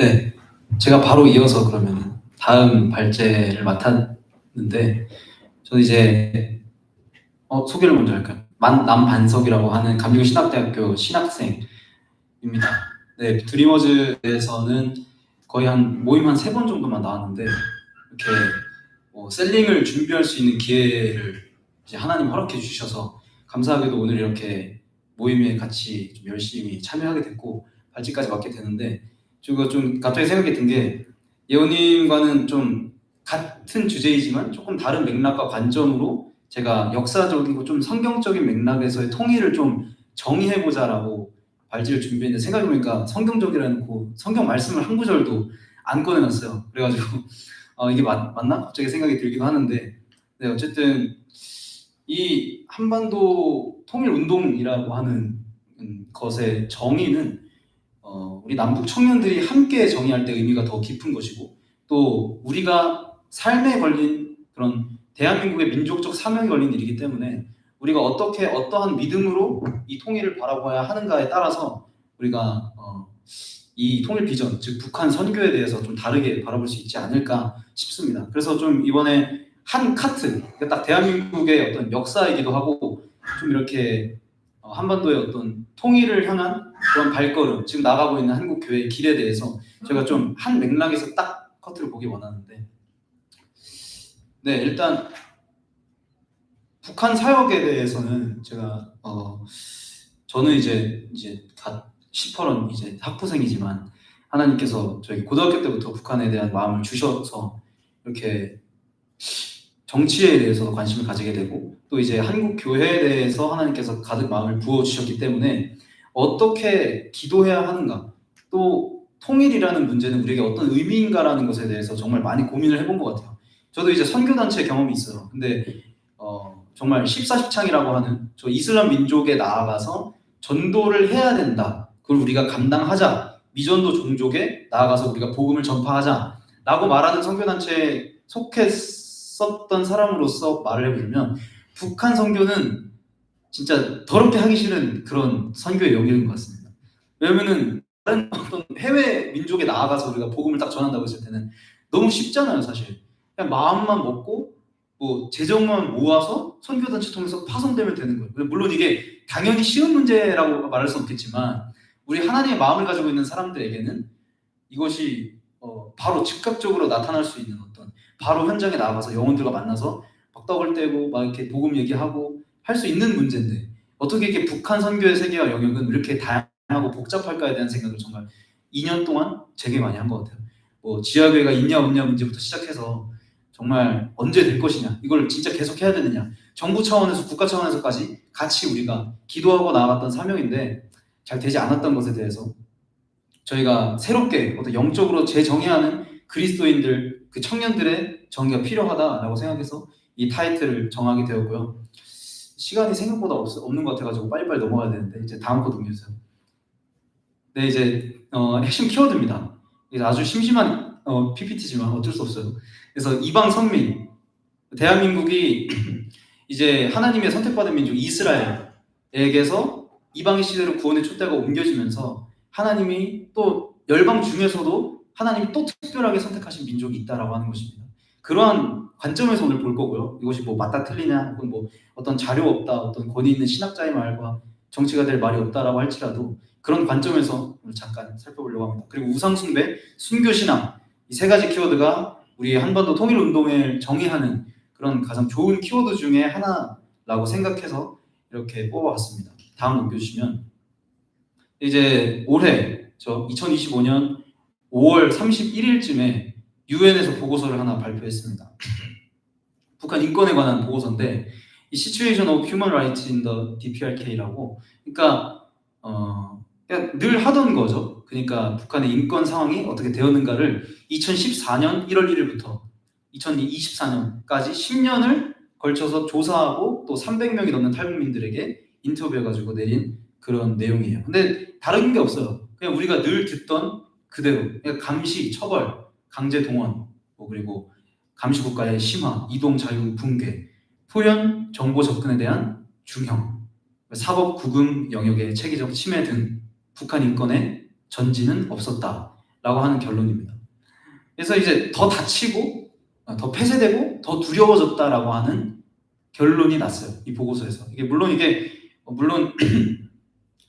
네. 제가 바로 이어서 그러면은 다음 발제를 맡았는데 저는 이제 소개를 먼저 할까요? 남반석이라고 하는 감리교신학대학교 신학생입니다. 네, 드리머즈에서는 거의 모임 한 3번 정도만 나왔는데 이렇게 셀링을 준비할 수 있는 기회를 이제 하나님 허락해 주셔서 감사하게도 오늘 이렇게 모임에 같이 좀 열심히 참여하게 됐고 발제까지 맡게 되는데 제가 좀 갑자기 생각이 든 게 예원님과는 좀 같은 주제이지만 조금 다른 맥락과 관점으로 제가 역사적이고 좀 성경적인 맥락에서의 통일을 좀 정의해보자라고 발제를 준비했는데 생각해보니까 성경적이라는 성경 말씀을 한 구절도 안 꺼내놨어요. 그래가지고 이게 맞나? 갑자기 생각이 들기도 하는데 네, 어쨌든 이 한반도 통일운동이라고 하는 것의 정의는 우리 남북 청년들이 함께 정의할 때 의미가 더 깊은 것이고 또 우리가 삶에 걸린 그런 대한민국의 민족적 사명이 걸린 일이기 때문에 우리가 어떠한 믿음으로 이 통일을 바라봐야 하는가에 따라서 우리가 이 통일 비전, 즉 북한 선교에 대해서 좀 다르게 바라볼 수 있지 않을까 싶습니다. 그래서 좀 이번에 한 카트, 딱 대한민국의 어떤 역사이기도 하고 좀 이렇게 한반도의 어떤 통일을 향한 그런 발걸음, 지금 나가고 있는 한국 교회의 길에 대해서 제가 좀 한 맥락에서 딱 커트를 보기 원하는데, 네, 일단 북한 사역에 대해서는 제가 저는 이제 다 시퍼런 이제 학부생이지만 하나님께서 저희 고등학교 때부터 북한에 대한 마음을 주셔서 이렇게 정치에 대해서도 관심을 가지게 되고 또 이제 한국 교회에 대해서 하나님께서 가득 마음을 부어 주셨기 때문에 어떻게 기도해야 하는가, 또 통일이라는 문제는 우리에게 어떤 의미인가라는 것에 대해서 정말 많이 고민을 해본 것 같아요. 저도 이제 선교단체 경험이 있어요. 근데 정말 십사십창이라고 하는 저 이슬람 민족에 나아가서 전도를 해야 된다. 그걸 우리가 감당하자. 미전도 종족에 나아가서 우리가 복음을 전파하자라고 말하는 선교단체에 속했었던 사람으로서 말을 해보면 북한 선교는 진짜 더럽게 하기 싫은 그런 선교의 영역인 것 같습니다. 왜냐면은 다른 어떤 해외 민족에 나아가서 우리가 복음을 딱 전한다고 했을 때는 너무 쉽잖아요, 사실. 그냥 마음만 먹고 뭐 재정만 모아서 선교단체 통해서 파송되면 되는 거예요. 물론 이게 당연히 쉬운 문제라고 말할 수 없겠지만 우리 하나님의 마음을 가지고 있는 사람들에게는 이것이 바로 즉각적으로 나타날 수 있는 어떤 바로 현장에 나가서 영혼들과 만나서 떡을 떼고 막 이렇게 복음 얘기하고 할 수 있는 문제인데 어떻게 이렇게 북한 선교의 세계와 영역은 이렇게 다양하고 복잡할까에 대한 생각을 정말 2년 동안 되게 많이 한 것 같아요. 뭐 지하교회가 있냐 없냐 문제부터 시작해서 정말 언제 될 것이냐, 이걸 진짜 계속 해야 되느냐, 정부 차원에서 국가 차원에서까지 같이 우리가 기도하고 나아갔던 사명인데 잘 되지 않았던 것에 대해서 저희가 새롭게 어떤 영적으로 재정의하는 그리스도인들, 그 청년들의 정의가 필요하다라고 생각해서 이 타이틀을 정하게 되었고요. 시간이 생각보다 없는 것 같아가지고 빨리빨리 넘어가야 되는데 이제 다음 거 넘겨주세요. 네, 이제 핵심 키워드입니다. 이게 아주 심심한 PPT지만 어쩔 수 없어요. 그래서 이방 선민, 대한민국이 이제 하나님의 선택받은 민족 이스라엘에게서 이방인 시대로 구원의 촛대가 옮겨지면서 하나님이 또 열방 중에서도 하나님이 또 특별하게 선택하신 민족이 있다라고 하는 것입니다. 그러한 관점에서 오늘 볼 거고요. 이것이 뭐 맞다 틀리냐, 혹은 뭐 어떤 자료 없다, 어떤 권위 있는 신학자의 말과 정치가 될 말이 없다라고 할지라도 그런 관점에서 오늘 잠깐 살펴보려고 합니다. 그리고 우상숭배, 순교신앙, 이 3가지 키워드가 우리 한반도 통일운동을 정의하는 그런 가장 좋은 키워드 중에 하나라고 생각해서 이렇게 뽑아봤습니다. 다음 넘겨주시면 이제 올해 2025년 5월 31일쯤에 유엔에서 보고서를 하나 발표했습니다. 북한 인권에 관한 보고서인데 이 Situation of Human Rights in the DPRK라고, 그러니까 그냥 늘 하던 거죠. 그러니까 북한의 인권 상황이 어떻게 되었는가를 2014년 1월 1일부터 2024년까지 10년을 걸쳐서 조사하고 또 300명이 넘는 탈북민들에게 인터뷰해가지고 내린 그런 내용이에요. 근데 다른 게 없어요. 그냥 우리가 늘 듣던 그대로, 그냥 감시, 처벌, 강제 동원, 그리고 감시국가의 심화, 이동 자유 붕괴, 표현, 정보 접근에 대한 중형, 사법 구금 영역의 체계적 침해 등 북한 인권의 전진은 없었다 하는 결론입니다. 그래서 이제 더 다치고 더 폐쇄되고 더 두려워졌다라고 하는 결론이 났어요. 이 보고서에서. 물론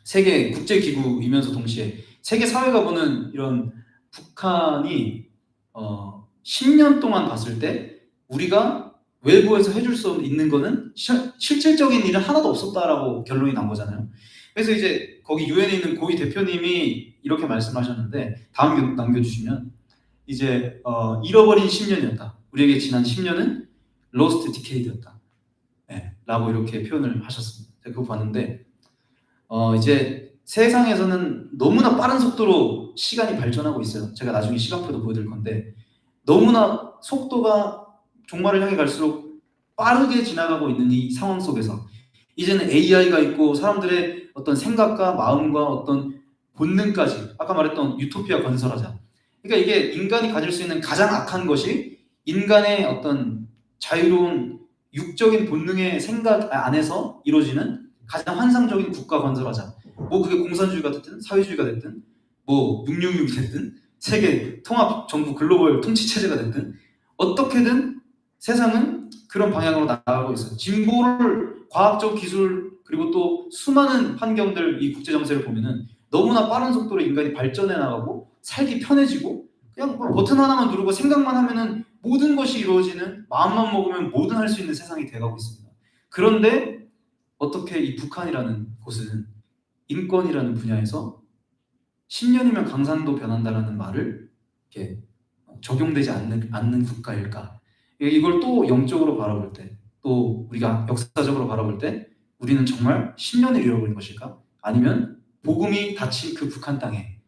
세계 국제기구이면서 동시에 세계 사회가 보는 이런 북한이 10년 동안 봤을 때 우리가 외부에서 해줄 수 있는 거는 실질적인 일은 하나도 없었다라고 결론이 난 거잖아요. 그래서 이제 거기 유엔에 있는 고위 대표님이 이렇게 말씀하셨는데 다음 남겨주시면 이제 잃어버린 10년이었다. 우리에게 지난 10년은 lost decade였다. 네, 라고 이렇게 표현을 하셨습니다. 제가 그거 봤는데 이제 세상에서는 너무나 빠른 속도로 시간이 발전하고 있어요. 제가 나중에 시간표도 보여드릴 건데 너무나 속도가 종말을 향해 갈수록 빠르게 지나가고 있는 이 상황 속에서 이제는 AI가 있고 사람들의 어떤 생각과 마음과 어떤 본능까지 아까 말했던 유토피아 건설하자. 그러니까 이게 인간이 가질 수 있는 가장 악한 것이 인간의 어떤 자유로운 육적인 본능의 생각 안에서 이루어지는 가장 환상적인 국가 건설하자. 뭐 그게 공산주의가 됐든 사회주의가 됐든 뭐 666이 됐든 세계 통합 정부 글로벌 통치 체제가 됐든 어떻게든 세상은 그런 방향으로 나아가고 있어요. 진보를 과학적 기술 그리고 또 수많은 환경들 이 국제 정세를 보면은 너무나 빠른 속도로 인간이 발전해 나가고 살기 편해지고 그냥 뭐 버튼 하나만 누르고 생각만 하면은 모든 것이 이루어지는 마음만 먹으면 뭐든 할 수 있는 세상이 돼가고 있습니다. 그런데 어떻게 이 북한이라는 곳은 인권이라는 분야에서 10년이면 강산도 변한다라는 말을 이렇게 적용되지 않는 국가일까? 이걸 또 영적으로 바라볼 때, 또 우리가 역사적으로 바라볼 때 우리는 정말 10년을 잃어버린 것일까? 아니면 복음이 닫힌 그 북한 땅에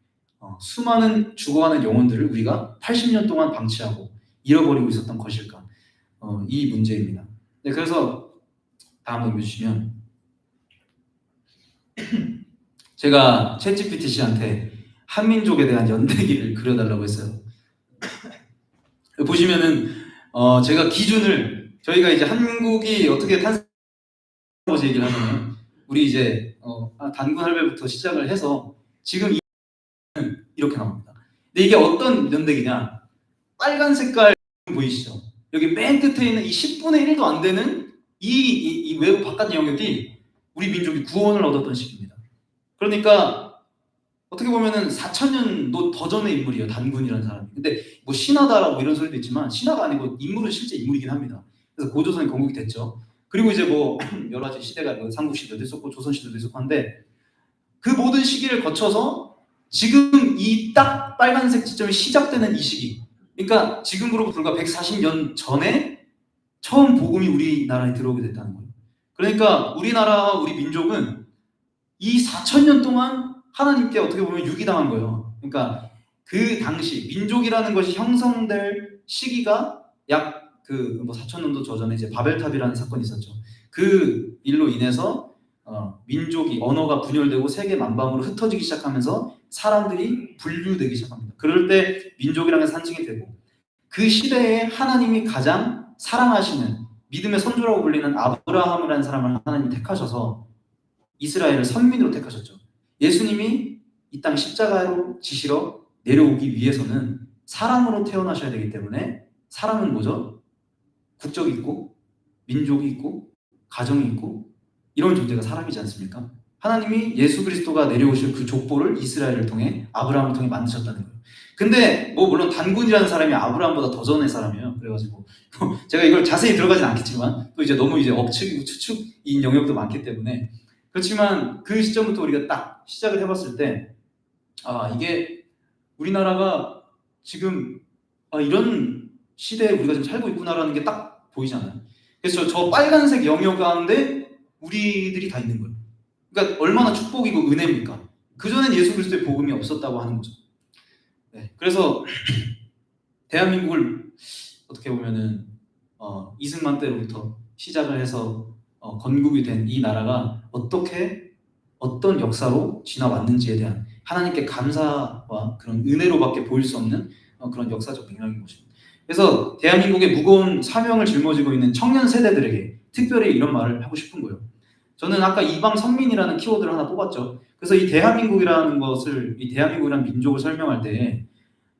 수많은 죽어가는 영혼들을 우리가 80년 동안 방치하고 잃어버리고 있었던 것일까? 이 문제입니다. 네, 그래서 다음 넘겨주시면 제가 챗GPT 씨한테 한민족에 대한 연대기를 그려달라고 했어요. 보시면은 제가 기준을 저희가 이제 한국이 어떻게 탄생한지 얘기를 하면 우리 이제 단군 할배부터 시작을 해서 지금 이렇게 나옵니다. 근데 이게 어떤 연대기냐? 빨간 색깔 보이시죠? 여기 맨 끝에 있는 이 10분의 1도 안 되는 이 외부 바깥 영역이 우리 민족이 구원을 얻었던 시기입니다. 그러니까 어떻게 보면은 4,000년도 더 전의 인물이에요. 단군이라는 사람이. 근데 뭐 신하다라고 이런 소리도 있지만 신하가 아니고 인물은 실제 인물이긴 합니다. 그래서 고조선이 건국이 됐죠. 그리고 이제 뭐 여러 가지 시대가 삼국시대도 있었고 조선시대도 있었고 한데 그 모든 시기를 거쳐서 지금 이 딱 빨간색 지점이 시작되는 이 시기. 그러니까 지금으로부터 불과 140년 전에 처음 복음이 우리나라에 들어오게 됐다는 거예요. 그러니까 우리나라와 우리 민족은 이 4,000년 동안 하나님께 어떻게 보면 유기당한 거예요. 그러니까 그 당시 민족이라는 것이 형성될 시기가 약 뭐 4,000년도 저전에 이제 바벨탑이라는 사건이 있었죠. 그 일로 인해서 민족이 언어가 분열되고 세계 만방으로 흩어지기 시작하면서 사람들이 분류되기 시작합니다. 그럴 때 민족이라는 게 산증이 되고 그 시대에 하나님이 가장 사랑하시는 믿음의 선조라고 불리는 아브라함이라는 사람을 하나님이 택하셔서 이스라엘을 선민으로 택하셨죠. 예수님이 이 땅 십자가로 지시러 내려오기 위해서는 사람으로 태어나셔야 되기 때문에 사람은 뭐죠? 국적이 있고 민족이 있고 가정이 있고 이런 존재가 사람이지 않습니까? 하나님이 예수 그리스도가 내려오실 그 족보를 이스라엘을 통해 아브라함을 통해 만드셨다는 거예요. 근데 뭐 물론 단군이라는 사람이 아브라함보다 더 전의 사람이에요. 그래가지고 제가 이걸 자세히 들어가진 않겠지만 또 이제 너무 이제 억측이고 추측인 영역도 많기 때문에 그렇지만 그 시점부터 우리가 딱 시작을 해봤을 때 이게 우리나라가 지금 이런 시대에 우리가 지금 살고 있구나라는 게 딱 보이잖아요. 그래서 저 빨간색 영역 가운데 우리들이 다 있는 거예요. 그러니까 얼마나 축복이고 은혜입니까? 그전엔 예수 그리스도의 복음이 없었다고 하는 거죠. 네, 그래서 대한민국을 어떻게 보면은 이승만 때로부터 시작을 해서 건국이 된 이 나라가 어떻게 어떤 역사로 지나왔는지에 대한 하나님께 감사와 그런 은혜로밖에 보일 수 없는 그런 역사적 맥락인 것입니다. 그래서 대한민국의 무거운 사명을 짊어지고 있는 청년 세대들에게 특별히 이런 말을 하고 싶은 거예요. 저는 아까 이방 선민이라는 키워드를 하나 뽑았죠. 그래서 이 대한민국이라는 민족을 설명할 때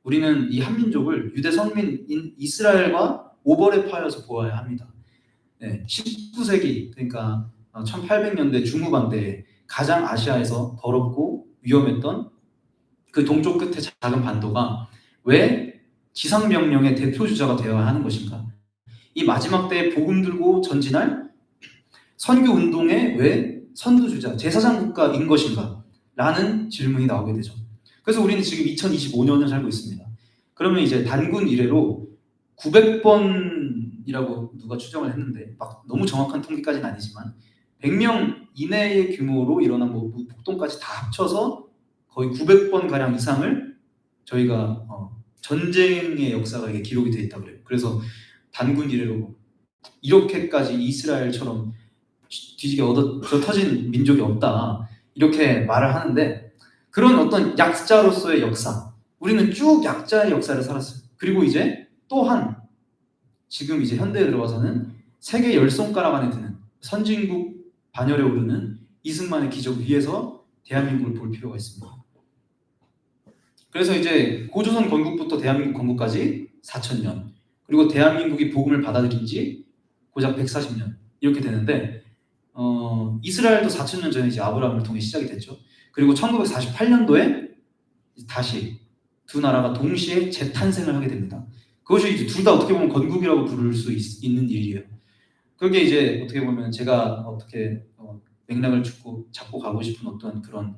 우리는 이 한민족을 유대 선민인 이스라엘과 오버랩하여서 보아야 합니다. 네, 19세기 그러니까 1800년대 중후반대에 가장 아시아에서 더럽고 위험했던 그 동쪽 끝의 작은 반도가 왜 지상명령의 대표 주자가 되어야 하는 것인가? 이 마지막 때에 복음 들고 전진할 선교 운동의 왜 선두주자, 제사장 국가인 것인가? 라는 질문이 나오게 되죠. 그래서 우리는 지금 2025년을 살고 있습니다. 그러면 이제 단군 이래로 900번이라고 누가 추정을 했는데 막 너무 정확한 통계까지는 아니지만 100명 이내의 규모로 일어난 뭐 폭동까지 다 합쳐서 거의 900번 가량 이상을 저희가 전쟁의 역사가 이게 기록이 되어 있다 그래요. 그래서 단군 이래로 이렇게까지 이스라엘처럼 뒤지게 터진 민족이 없다 이렇게 말을 하는데 그런 어떤 약자로서의 역사 우리는 쭉 약자의 역사를 살았어요. 그리고 이제 또한 지금 이제 현대에 들어와서는 세계 10손가락 안에 드는 선진국 반열에 오르는 이승만의 기적 위에서 대한민국을 볼 필요가 있습니다. 그래서 이제 고조선 건국부터 대한민국 건국까지 4,000년 그리고 대한민국이 복음을 받아들인 지 고작 140년 이렇게 되는데 이스라엘도 4,000년 전에 이제 아브라함을 통해 시작이 됐죠. 그리고 1948년도에 다시 두 나라가 동시에 재탄생을 하게 됩니다. 그것이 이제 둘 다 어떻게 보면 건국이라고 부를 수 있는 일이에요. 그게 이제 어떻게 보면 제가 어떻게 맥락을 잡고 가고 싶은 어떤 그런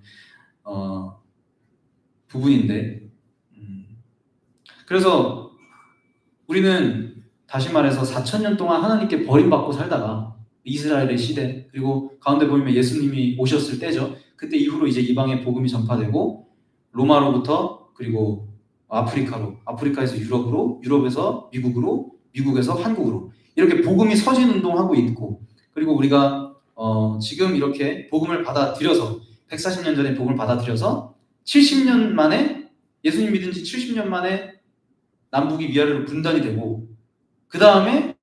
부분인데 그래서 우리는 다시 말해서 4,000년 동안 하나님께 버림받고 살다가 이스라엘의 시대 그리고 가운데 보이면 예수님이 오셨을 때죠. 그때 이후로 이제 이방의 복음이 전파되고 로마로부터 그리고 아프리카로 아프리카에서 유럽으로 유럽에서 미국으로 미국에서 한국으로 이렇게 복음이 서진 운동하고 있고 그리고 우리가 지금 이렇게 복음을 받아들여서 140년 전에 복음을 받아들여서 70년 만에 예수님 믿은 지 70년 만에 남북이 위아래로 분단이 되고 그 다음에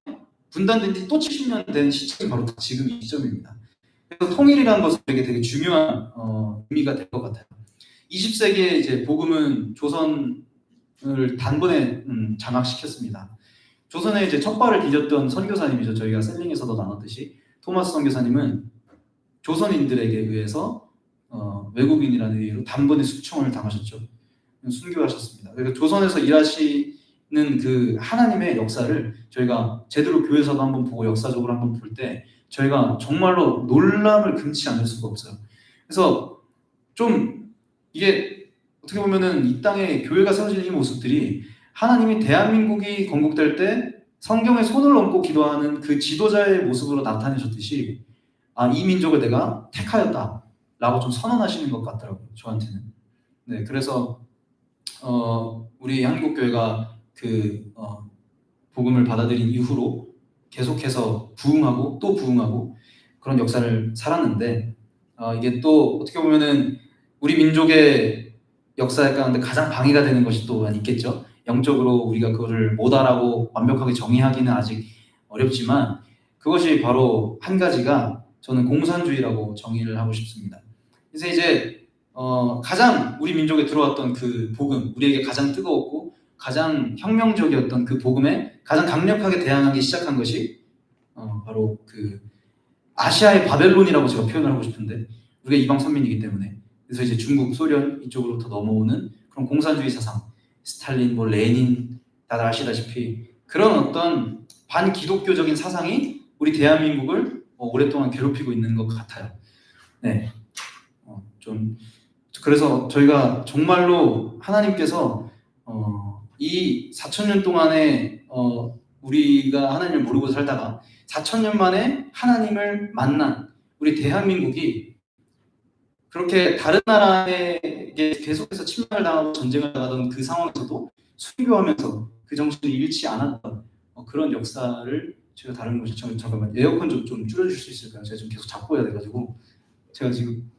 분단된 지 또 70년 된 시점이 바로 지금 이 시점입니다. 그래서 통일이라는 것은 되게 중요한 의미가 될 것 같아요. 20세기에 이제 복음은 조선을 단번에 장악시켰습니다. 조선에 이제 첫 발을 디뎠던 선교사님이죠. 저희가 셀링에서도 나눴듯이 토마스 선교사님은 조선인들에게 의해서 외국인이라는 이유로 단번에 숙청을 당하셨죠. 순교하셨습니다. 그러니까 조선에서 일하시는 그 하나님의 역사를 저희가 제대로 교회에서도 한번 보고 역사적으로 한번 볼 때 저희가 정말로 놀람을 금치 않을 수가 없어요. 그래서 좀 이게 어떻게 보면은 이 땅에 교회가 세워지는 이 모습들이 하나님이 대한민국이 건국될 때 성경에 손을 얹고 기도하는 그 지도자의 모습으로 나타내셨듯이 이 민족을 내가 택하였다 라고 좀 선언하시는 것 같더라고요. 저한테는. 네, 그래서 우리 한국교회가 그 복음을 받아들인 이후로 계속해서 부흥하고 또 부흥하고 그런 역사를 살았는데 이게 또 어떻게 보면은 우리 민족의 역사 가운데 가장 방해가 되는 것이 또한 있겠죠. 영적으로 우리가 그거를 못 알아고 완벽하게 정의하기는 아직 어렵지만 그것이 바로 한 가지가 저는 공산주의라고 정의를 하고 싶습니다. 그래서 이제 가장 우리 민족에 들어왔던 그 복음, 우리에게 가장 뜨거웠고 가장 혁명적이었던 그 복음에 가장 강력하게 대항하기 시작한 것이 바로 그 아시아의 바벨론이라고 제가 표현을 하고 싶은데 우리가 이방 선민이기 때문에 그래서 이제 중국, 소련 이쪽으로부터 넘어오는 그런 공산주의 사상, 스탈린, 뭐 레닌 다들 아시다시피 그런 어떤 반기독교적인 사상이 우리 대한민국을 오랫동안 괴롭히고 있는 것 같아요. 네, 좀 그래서 저희가 정말로 하나님께서 이 4,000년 동안에 우리가 하나님을 모르고 살다가 4,000년 만에 하나님을 만난 우리 대한민국이 그렇게 다른 나라에게 계속해서 침략을 당하고 전쟁을 당하던 그 상황에서도 순교하면서 그 정신을 잃지 않았던 그런 역사를 제가 다른 곳이 잠깐만 에어컨 좀 줄여줄 수 있을까요? 제가 지금 계속 잡고 해야 돼가지고 제가 지금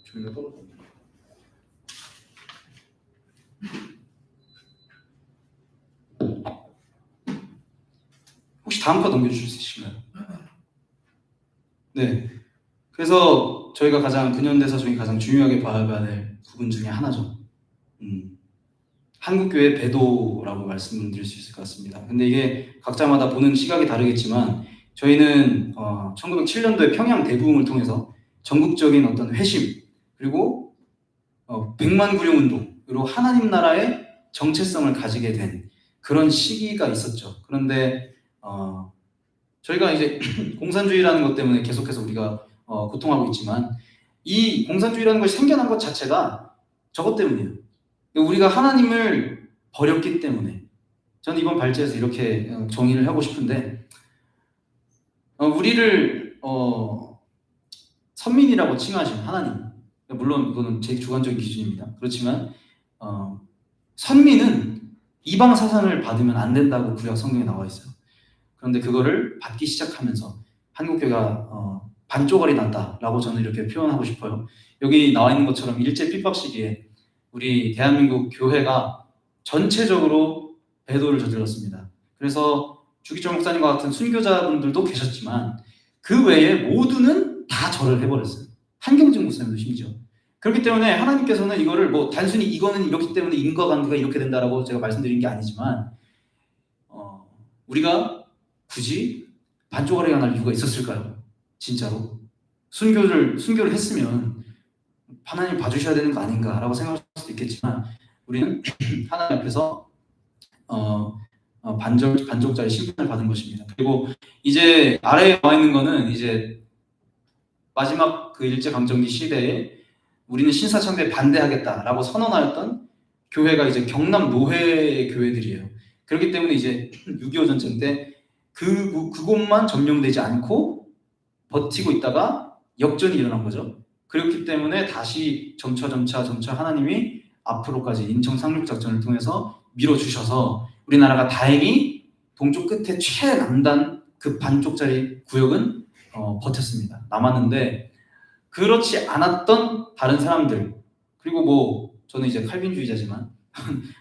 저희가 떨어졌네요. 혹시 다음 거 넘겨주실 수 있으신가요? 네. 그래서 저희가 가장 근현대사 중에 가장 중요하게 봐야 될 부분 중에 하나죠. 한국교회 배도라고 말씀드릴 수 있을 것 같습니다. 근데 이게 각자마다 보는 시각이 다르겠지만 저희는 1907년도에 평양 대부흥을 통해서 전국적인 어떤 회심 그리고 100만 구령 운동으로 하나님 나라의 정체성을 가지게 된 그런 시기가 있었죠. 그런데 저희가 이제 공산주의라는 것 때문에 계속해서 우리가 고통하고 있지만 이 공산주의라는 것이 생겨난 것 자체가 저것 때문이에요. 우리가 하나님을 버렸기 때문에 저는 이번 발제에서 이렇게 정의를 하고 싶은데 우리를 선민이라고 칭하신 하나님, 물론 이거는 제 주관적인 기준입니다. 그렇지만 선민은 이방 사상을 받으면 안 된다고 구약 성경에 나와 있어요. 그런데 그거를 받기 시작하면서 한국교회가 반쪽알이 났다라고 저는 이렇게 표현하고 싶어요. 여기 나와 있는 것처럼 일제 핍박 시기에 우리 대한민국 교회가 전체적으로 배도를 저질렀습니다. 그래서 주기철 목사님과 같은 순교자분들도 계셨지만 그 외에 모두는 다 절을 해버렸어요. 한경직 목사님도 심지어. 그렇기 때문에 하나님께서는 이거를 뭐 단순히 이거는 이렇기 때문에 인과관계가 이렇게 된다라고 제가 말씀드린 게 아니지만 우리가 굳이 반쪽알이가 날 이유가 있었을까요? 진짜로 순교를 했으면 하나님 봐주셔야 되는 거 아닌가라고 생각할 수도 있겠지만 우리는 하나님 앞에서 반쪽짜리 심판을 받은 것입니다. 그리고 이제 아래에 나와 있는 거는 이제 마지막 그 일제강점기 시대에 우리는 신사참배에 반대하겠다라고 선언하였던 교회가 이제 경남 노회 교회들이에요. 그렇기 때문에 이제 6.25 전쟁 때 그곳만 점령되지 않고 버티고 있다가 역전이 일어난 거죠. 그렇기 때문에 다시 점차 하나님이 앞으로까지 인천 상륙 작전을 통해서 밀어주셔서 우리나라가 다행히 동쪽 끝에 최남단 그 반쪽짜리 구역은 버텼습니다. 남았는데 그렇지 않았던 다른 사람들 그리고 뭐 저는 이제 칼빈주의자지만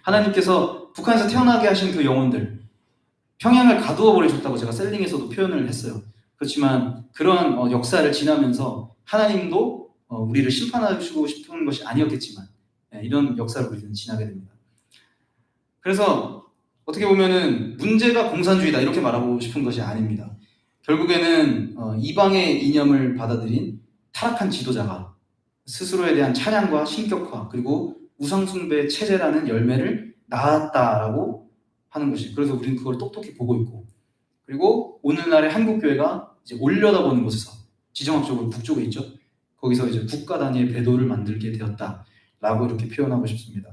하나님께서 북한에서 태어나게 하신 그 영혼들 평양을 가두어 버리셨다고 제가 셀링에서도 표현을 했어요. 그렇지만 그런 역사를 지나면서 하나님도 우리를 심판하시고 싶은 것이 아니었겠지만 이런 역사를 우리는 지나게 됩니다. 그래서 어떻게 보면은 문제가 공산주의다 이렇게 말하고 싶은 것이 아닙니다. 결국에는 이방의 이념을 받아들인 타락한 지도자가 스스로에 대한 찬양과 신격화 그리고 우상숭배 체제라는 열매를 낳았다라고 하는 것이 그래서 우리는 그걸 똑똑히 보고 있고 그리고 오늘날의 한국교회가 이제 올려다보는 곳에서 지정학적으로 북쪽에 있죠. 거기서 이제 국가 단위의 배도를 만들게 되었다라고 이렇게 표현하고 싶습니다.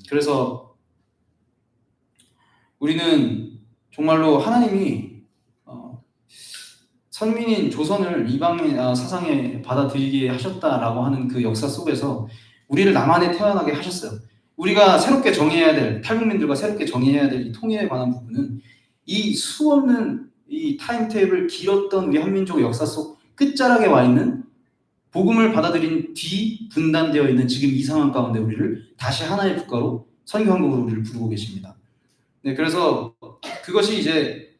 그래서 우리는 정말로 하나님이 선민인 조선을 이방의 사상에 받아들이게 하셨다라고 하는 그 역사 속에서 우리를 남한에 태어나게 하셨어요. 우리가 새롭게 정해야 될 탈북민들과 새롭게 정해야 될 이 통일에 관한 부분은 이 수없는 이 타임테이블 길었던 우리 한민족의 역사 속 끝자락에 와 있는 복음을 받아들인 뒤 분단되어 있는 지금 이 상황 가운데 우리를 다시 하나의 국가로 선교한국으로 우리를 부르고 계십니다. 네, 그래서 그것이 이제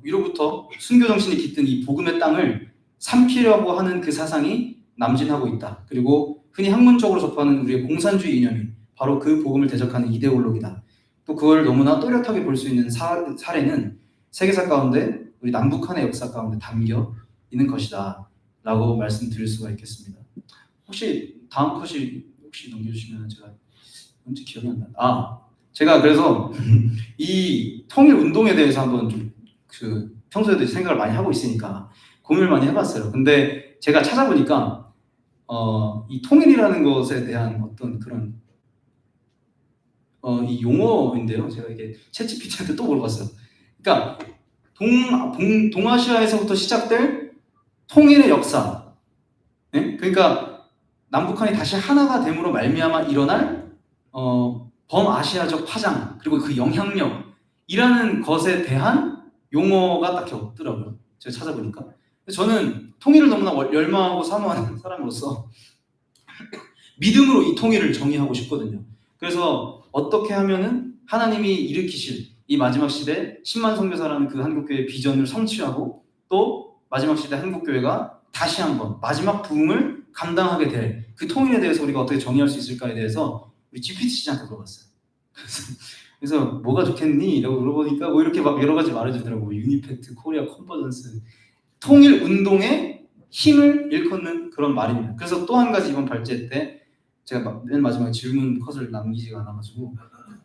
위로부터 순교 정신이 깃든 이 복음의 땅을 삼키려고 하는 그 사상이 남진하고 있다. 그리고 흔히 학문적으로 접하는 우리의 공산주의 이념이 바로 그 복음을 대적하는 이데올로기다. 또 그걸 너무나 또렷하게 볼 수 있는 사례는 세계사 가운데 우리 남북한의 역사 가운데 담겨 있는 것이다 라고 말씀드릴 수가 있겠습니다. 혹시 다음 컷이 혹시 넘겨주시면 제가 뭔지 기억이 안 나요. 제가 그래서 이 통일 운동에 대해서 한번 좀 평소에도 생각을 많이 하고 있으니까 고민을 많이 해봤어요. 근데 제가 찾아보니까 이 통일이라는 것에 대한 어떤 그런 이 용어인데요. 제가 이게 챗GPT한테 또 물어봤어요. 그러니까 동아시아에서부터 시작될 통일의 역사. 네? 그러니까 남북한이 다시 하나가 됨으로 말미암아 일어날 범아시아적 파장 그리고 그 영향력이라는 것에 대한 용어가 딱히 없더라고요. 제가 찾아보니까. 저는 통일을 너무나 열망하고 사모하는 사람으로서 믿음으로 이 통일을 정의하고 싶거든요. 그래서 어떻게 하면은 하나님이 일으키실 이 마지막 시대 10만 선교사라는 그 한국교회의 비전을 성취하고 또 마지막 시대 한국교회가 다시 한번 마지막 부흥을 감당하게 될 그 통일에 대해서 우리가 어떻게 정의할 수 있을까에 대해서 우리 GPT 씨한테 물어봤어요. 그래서 뭐가 좋겠니? 이라고 물어보니까 뭐 이렇게 막 여러 가지 말해주더라고. 유니팩트, 코리아 컨버전스, 통일 운동의 힘을 일컫는 그런 말입니다. 그래서 또 한 가지 이번 발제 때 제가 맨 마지막에 질문 컷을 남기지가 않아가지고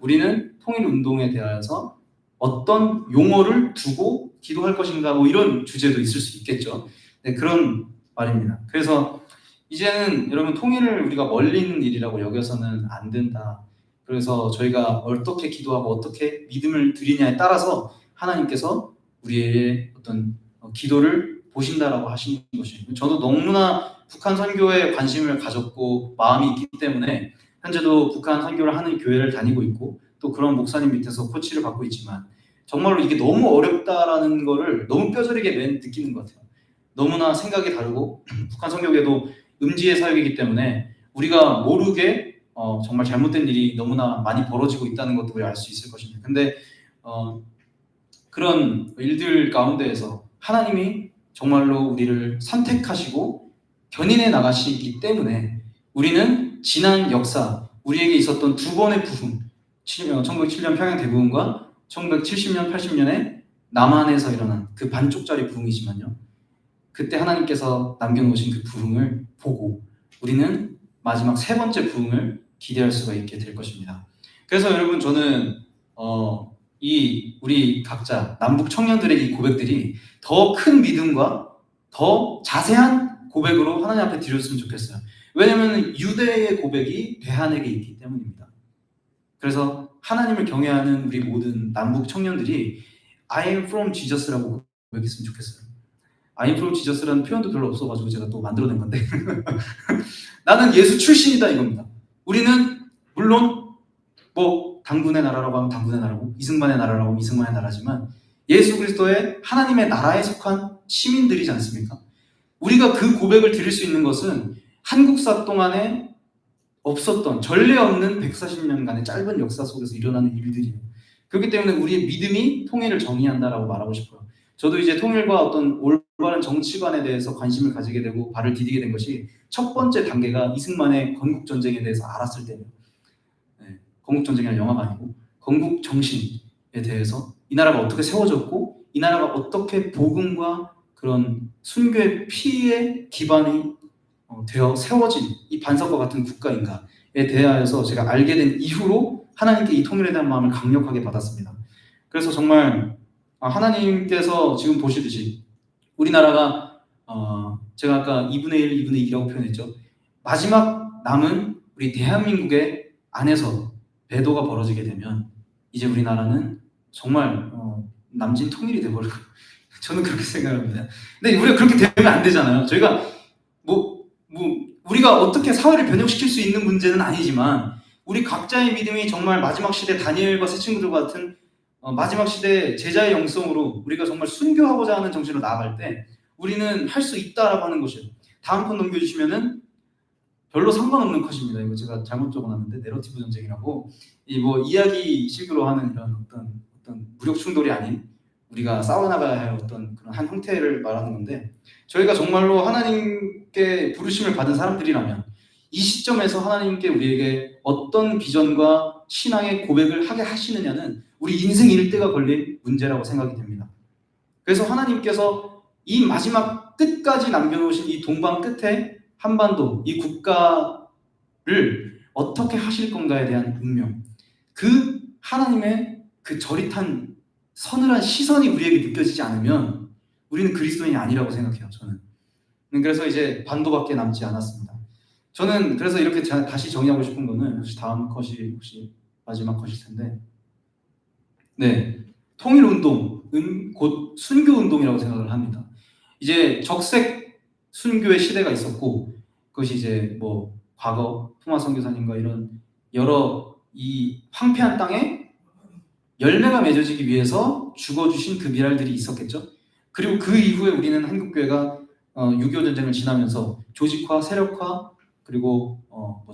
우리는 통일 운동에 대하여서 어떤 용어를 두고 기도할 것인가 뭐 이런 주제도 있을 수 있겠죠. 네, 그런 말입니다. 그래서 이제는 여러분 통일을 우리가 멀리는 일이라고 여겨서는 안 된다. 그래서 저희가 어떻게 기도하고 어떻게 믿음을 드리냐에 따라서 하나님께서 우리의 어떤 기도를 보신다라고 하시는 것이에요. 저도 너무나 북한 선교에 관심을 가졌고 마음이 있기 때문에 현재도 북한 선교를 하는 교회를 다니고 있고 또 그런 목사님 밑에서 코치를 받고 있지만 정말로 이게 너무 어렵다라는 거를 너무 뼈저리게 느끼는 것 같아요. 너무나 생각이 다르고 북한 선교계도 음지의 사역이기 때문에 우리가 모르게 정말 잘못된 일이 너무나 많이 벌어지고 있다는 것도 우리가 알 수 있을 것입니다. 근데 그런 일들 가운데에서 하나님이 정말로 우리를 선택하시고 견인해 나가시기 때문에 우리는 지난 역사, 우리에게 있었던 두 번의 부흥, 1907년 평양 대부흥과 1970년, 80년에 남한에서 일어난 그 반쪽짜리 부흥이지만요. 그때 하나님께서 남겨놓으신 그 부흥을 보고 우리는 마지막 세 번째 부흥을 기대할 수가 있게 될 것입니다. 그래서 여러분 저는 이 우리 각자 남북 청년들의 이 고백들이 더 큰 믿음과 더 자세한 고백으로 하나님 앞에 드렸으면 좋겠어요. 왜냐하면 유대의 고백이 배한에게 있기 때문입니다. 그래서 하나님을 경외하는 우리 모든 남북 청년들이 I am from Jesus라고 고백했으면 좋겠어요. I am from Jesus라는 표현도 별로 없어가지고 제가 또 만들어낸 건데 나는 예수 출신이다 이겁니다. 우리는 물론 뭐 당군의 나라라고 하면 당군의 나라고 이승만의 나라라고 하면 이승만의 나라지만 예수 그리스도의 하나님의 나라에 속한 시민들이지 않습니까? 우리가 그 고백을 드릴 수 있는 것은 한국사 동안에 없었던 전례 없는 140년간의 짧은 역사 속에서 일어나는 일들이에요. 그렇기 때문에 우리의 믿음이 통일을 정의한다라고 말하고 싶어요. 저도 이제 통일과 어떤 올바른 정치관에 대해서 관심을 가지게 되고 발을 디디게 된 것이 첫 번째 단계가 이승만의 건국전쟁에 대해서 알았을 때예요. 네, 건국전쟁이라는 영화가 아니고 건국정신에 대해서 이 나라가 어떻게 세워졌고 이 나라가 어떻게 복음과 그런 순교의 피에 기반이 되어 세워진 이 반석과 같은 국가인가에 대하여서 제가 알게 된 이후로 하나님께 이 통일에 대한 마음을 강력하게 받았습니다. 그래서 정말 하나님께서 지금 보시듯이 우리나라가 제가 아까 2분의 1, 2분의 2라고 표현했죠. 마지막 남은 우리 대한민국의 안에서 배도가 벌어지게 되면 이제 우리나라는 정말 남진 통일이 돼버리고 저는 그렇게 생각합니다. 근데 우리가 그렇게 되면 안 되잖아요. 저희가 우리가 어떻게 사회를 변혁시킬 수 있는 문제는 아니지만 우리 각자의 믿음이 정말 마지막 시대 다니엘과 새 친구들과 같은 마지막 시대 제자의 영성으로 우리가 정말 순교하고자 하는 정신으로 나아갈 때 우리는 할 수 있다라고 하는 것이에요. 다음 편 넘겨주시면은 별로 상관없는 컷입니다. 이거 제가 잘못 적어놨는데 내러티브 전쟁이라고 이야기식으로 하는 이런 어떤 무력 충돌이 아닌 우리가 싸워나가야 할 어떤 그런 한 형태를 말하는 건데 저희가 정말로 하나님께 부르심을 받은 사람들이라면 이 시점에서 하나님께 우리에게 어떤 비전과 신앙의 고백을 하게 하시느냐는 우리 인생 일대가 걸린 문제라고 생각이 됩니다. 그래서 하나님께서 이 마지막 끝까지 남겨놓으신 이 동방 끝에 한반도 이 국가를 어떻게 하실 건가에 대한 운명, 그 하나님의 그 저릿한 서늘한 시선이 우리에게 느껴지지 않으면 우리는 그리스도인이 아니라고 생각해요. 저는. 그래서 이제 반도밖에 남지 않았습니다. 저는 그래서 이렇게 다시 정의하고 싶은 거는 혹시 다음 컷이 혹시 마지막 컷일 텐데 네, 통일운동은 곧 순교운동이라고 생각을 합니다. 이제 적색 순교의 시대가 있었고 그것이 이제 과거 풍화 선교사님과 이런 여러 이 황폐한 땅에 열매가 맺어지기 위해서 죽어주신 그 미랄들이 있었겠죠. 그리고 그 이후에 우리는 한국교회가 6.25 전쟁을 지나면서 조직화, 세력화 그리고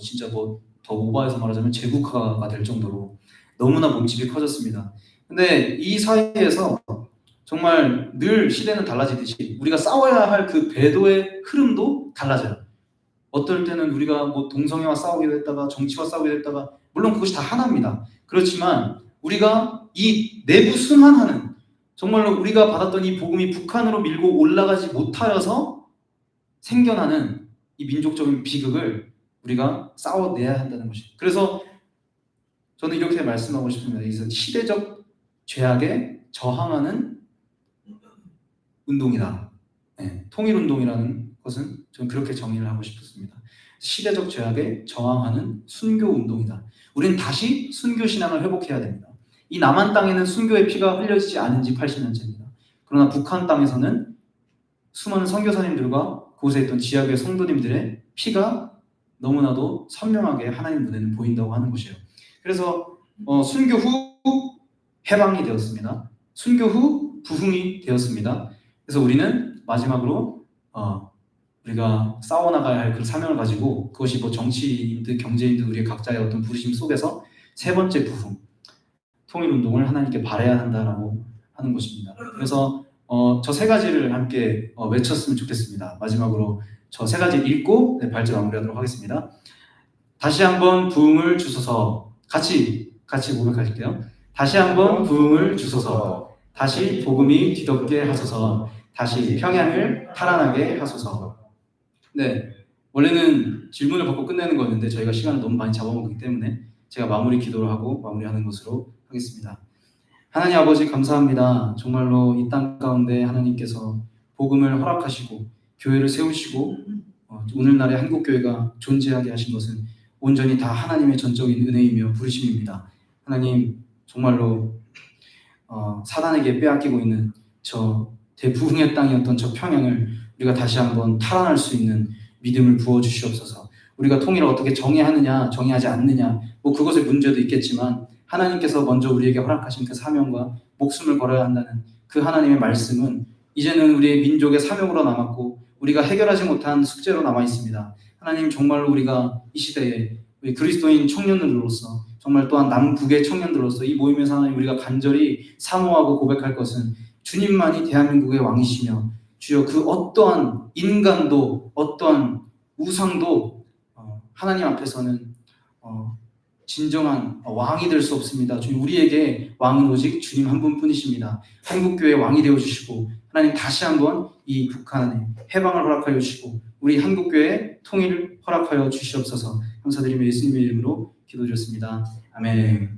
진짜 더 오버해서 말하자면 제국화가 될 정도로 너무나 몸집이 커졌습니다. 근데 이 사이에서 정말 늘 시대는 달라지듯이 우리가 싸워야 할 그 배도의 흐름도 달라져요. 어떨 때는 우리가 뭐 동성애와 싸우기도 했다가 정치와 싸우기도 했다가 물론 그것이 다 하나입니다. 그렇지만 우리가 이 내부 순환하는 정말로 우리가 받았던 이 복음이 북한으로 밀고 올라가지 못하여서 생겨나는 이 민족적인 비극을 우리가 싸워내야 한다는 것입니다. 그래서 저는 이렇게 말씀하고 싶습니다. 여기서 시대적 죄악에 저항하는 운동이다. 네, 통일운동이라는 것은 저는 그렇게 정의를 하고 싶습니다. 시대적 죄악에 저항하는 순교운동이다. 우리는 다시 순교신앙을 회복해야 됩니다. 이 남한 땅에는 순교의 피가 흘려지지 않은 지 80년째입니다. 그러나 북한 땅에서는 수많은 선교사님들과 그곳에 있던 지하교회 성도님들의 피가 너무나도 선명하게 하나님 눈에는 보인다고 하는 것이에요. 그래서 순교 후 해방이 되었습니다. 순교 후 부흥이 되었습니다. 그래서 우리는 마지막으로 우리가 싸워나가야 할 그 사명을 가지고 그것이 뭐 정치인들, 경제인들 우리의 각자의 어떤 부르심 속에서 세 번째 부흥, 통일운동을 하나님께 바라야 한다라고 하는 것입니다. 그래서 저 세 가지를 함께 외쳤으면 좋겠습니다. 마지막으로 저 세 가지 읽고 발제 마무리하도록 하겠습니다. 다시 한번 부흥을 주소서. 같이 고백할게요. 다시 한번 부흥을 주소서. 다시 복음이 뒤덮게 하소서. 다시 평양을 탈환하게 하소서. 네, 원래는 질문을 받고 끝내는 거였는데 저희가 시간을 너무 많이 잡아먹기 때문에 제가 마무리 기도를 하고 마무리하는 것으로 하겠습니다. 하나님 아버지 감사합니다. 정말로 이 땅 가운데 하나님께서 복음을 허락하시고 교회를 세우시고 오늘날의 한국교회가 존재하게 하신 것은 온전히 다 하나님의 전적인 은혜이며 부르심입니다. 하나님 정말로 사단에게 빼앗기고 있는 저 대부흥의 땅이었던 저 평양을 우리가 다시 한번 탈환할 수 있는 믿음을 부어주시옵소서. 우리가 통일을 어떻게 정의하느냐 정의하지 않느냐 뭐 그것의 문제도 있겠지만 하나님께서 먼저 우리에게 허락하신 그 사명과 목숨을 걸어야 한다는 그 하나님의 말씀은 이제는 우리의 민족의 사명으로 남았고 우리가 해결하지 못한 숙제로 남아 있습니다. 하나님 정말로 우리가 이 시대에 우리 그리스도인 청년들로서 정말 또한 남북의 청년들로서 이 모임에서 하나님 우리가 간절히 사모하고 고백할 것은 주님만이 대한민국의 왕이시며 주여 그 어떠한 인간도 어떠한 우상도 하나님 앞에서는 진정한 왕이 될 수 없습니다. 주님 우리에게 왕은 오직 주님 한 분뿐이십니다. 한국교회 왕이 되어주시고 하나님 다시 한번 이 북한에 해방을 허락하여 주시고 우리 한국교회 통일을 허락하여 주시옵소서. 감사드리며 예수님의 이름으로 기도드렸습니다. 아멘.